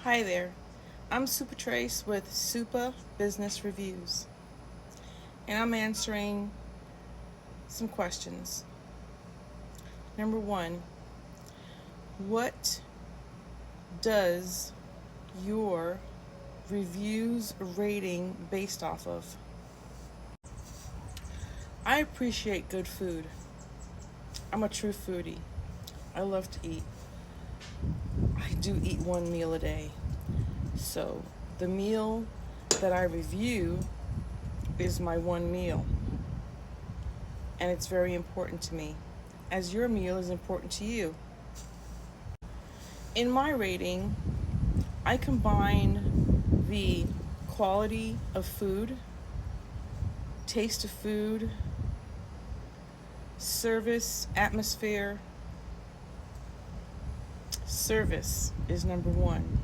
Hi there, I'm Super Trace with SUPA Business Reviews, and I'm answering some questions. Number one, what does your reviews rating based off of? I appreciate good food. I'm a true foodie. I love to eat. I do eat one meal a day. So the meal that I review is my one meal. And it's very important to me, as your meal is important to you. In my rating, I combine the quality of food, taste of food, service, atmosphere. Service is number one,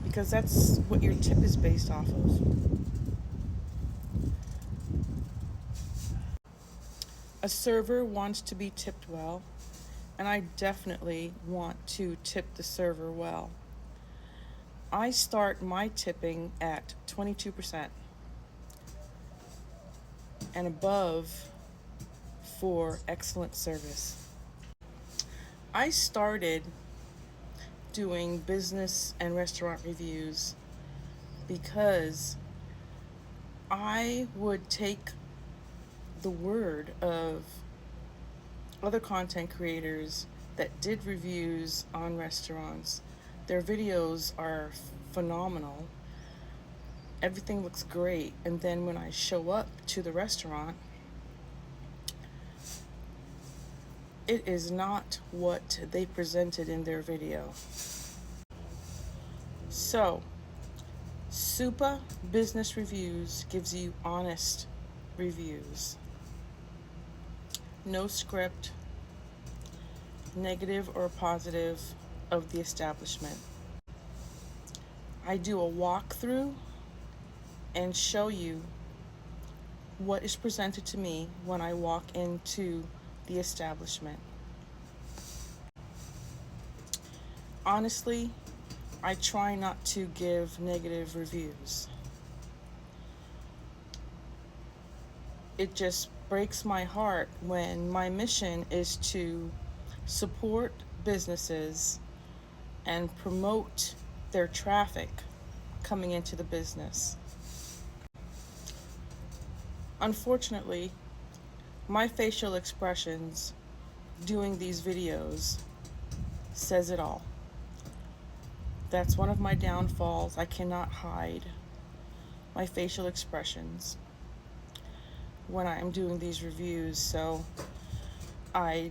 because that's what your tip is based off of. A server wants to be tipped well, and I definitely want to tip the server well. I start my tipping at 22% and above for excellent service. I started doing business and restaurant reviews because I would take the word of other content creators that did reviews on restaurants. Their videos are phenomenal. Everything looks great. And then when I show up to the restaurant, it is not what they presented in their video. So, SUPA Business Reviews gives you honest reviews. No script, negative or positive, of the establishment. I do a walkthrough and show you what is presented to me when I walk into the establishment. Honestly, I try not to give negative reviews. It just breaks my heart when my mission is to support businesses and promote their traffic coming into the business. Unfortunately, my facial expressions doing these videos says it all. That's one of my downfalls. I cannot hide my facial expressions when I'm doing these reviews, so I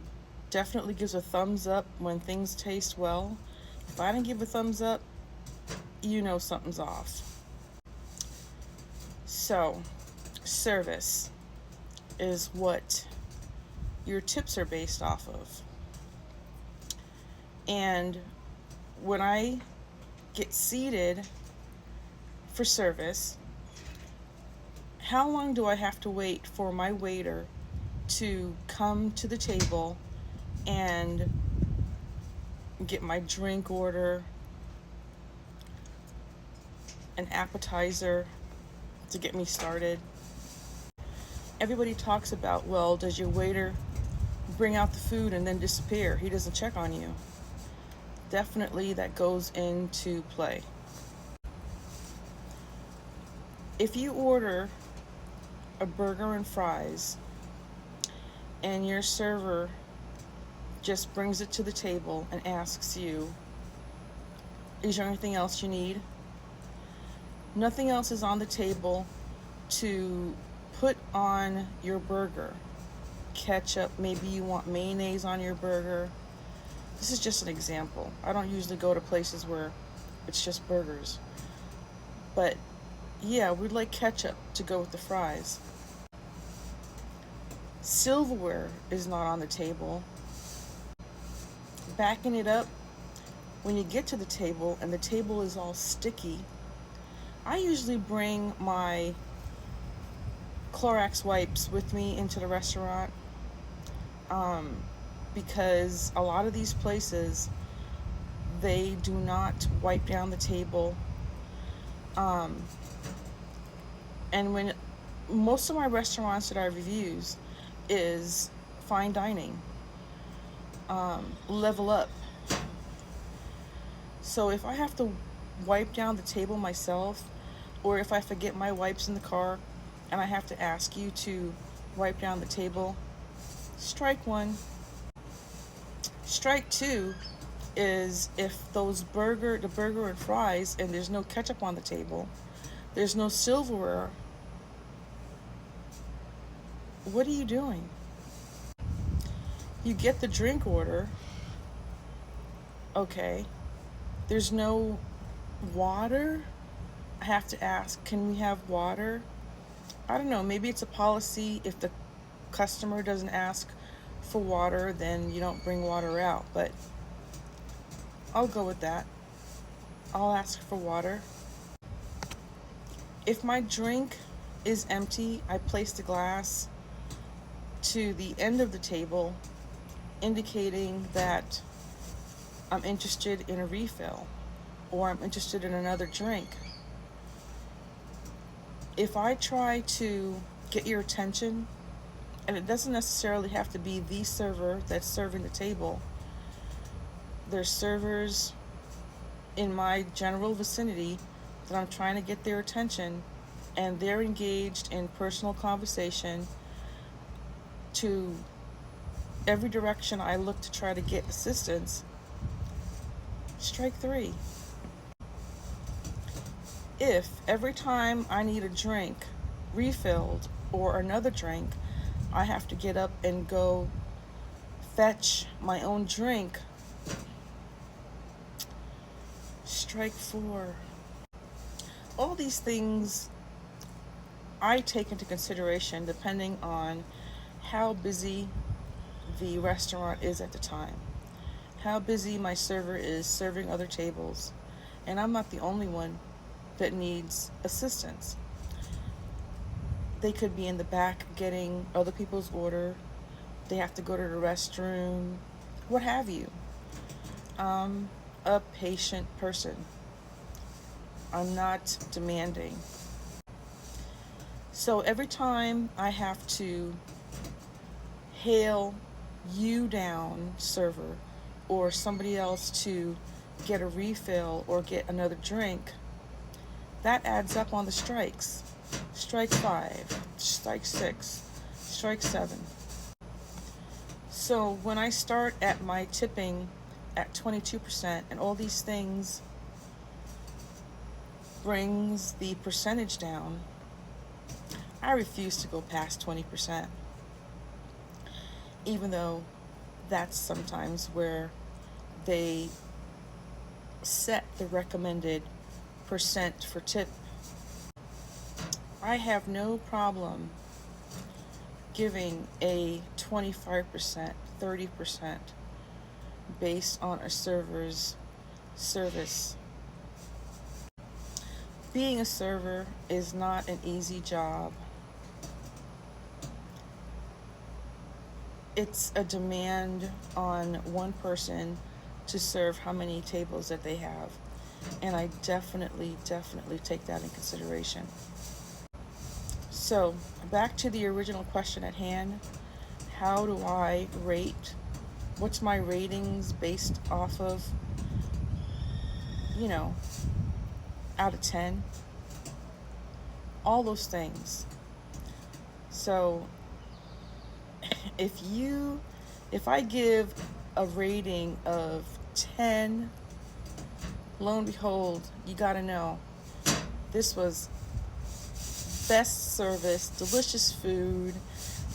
definitely give a thumbs up when things taste well. If I don't give a thumbs up, you know something's off. So, service is what your tips are based off of. And when I get seated for service, how long do I have to wait for my waiter to come to the table and get my drink order, an appetizer to get me started? Everybody talks about, well, does your waiter bring out the food and then disappear? He doesn't check on you. Definitely that goes into play. If you order a burger and fries and your server just brings it to the table and asks you, is there anything else you need? Nothing else is on the table to put on your burger. Ketchup, maybe you want mayonnaise on your burger. This is just an example. I don't usually go to places where it's just burgers. But yeah, we'd like ketchup to go with the fries. Silverware is not on the table. Backing it up, when you get to the table and the table is all sticky, I usually bring my Clorox wipes with me into the restaurant, because a lot of these places, They do not wipe down the table. And when most of my restaurants that I reviews is fine dining, level up. So if I have to wipe down the table myself, or if I forget my wipes in the car and I have to ask you to wipe down the table, strike one. Strike two is if the burger and fries, and there's no ketchup on the table, there's no silverware. What are you doing? You get the drink order. Okay. There's no water. I have to ask, can we have water? I don't know, maybe it's a policy. If the customer doesn't ask for water, then you don't bring water out, but I'll go with that. I'll ask for water. If my drink is empty, I place the glass to the end of the table, indicating that I'm interested in a refill or I'm interested in another drink. If I try to get your attention, and it doesn't necessarily have to be the server that's serving the table, there's servers in my general vicinity that I'm trying to get their attention, and they're engaged in personal conversation to every direction I look to try to get assistance, strike three. If every time I need a drink refilled or another drink, I have to get up and go fetch my own drink, strike four. All these things I take into consideration depending on how busy the restaurant is at the time, how busy my server is serving other tables, and I'm not the only one that needs assistance. They could be in the back getting other people's order, they have to go to the restroom, what have you. I'm a patient person. I'm not demanding. So every time I have to hail you down, server, or somebody else to get a refill or get another drink, that adds up on the strikes. Strike five, strike six, strike seven. So when I start at my tipping at 22% and all these things brings the percentage down, I refuse to go past 20%, even though that's sometimes where they set the recommended percent for tip. I have no problem giving a 25%, 30% based on a server's service. Being a server is not an easy job. It's a demand on one person to serve how many tables that they have. And I definitely take that in consideration. So, back to the original question at hand. How do I rate? What's my ratings based off of, out of 10? All those things. So, if I give a rating of 10, lo and behold, you gotta know, this was best service, delicious food,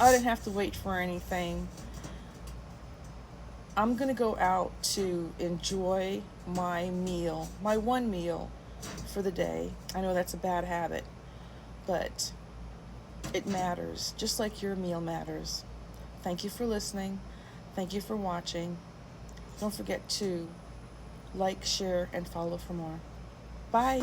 I didn't have to wait for anything. I'm gonna go out to enjoy my meal, my one meal for the day. I know that's a bad habit, but it matters, just like your meal matters. Thank you for listening. Thank you for watching. Don't forget to like, share, and follow for more. Bye.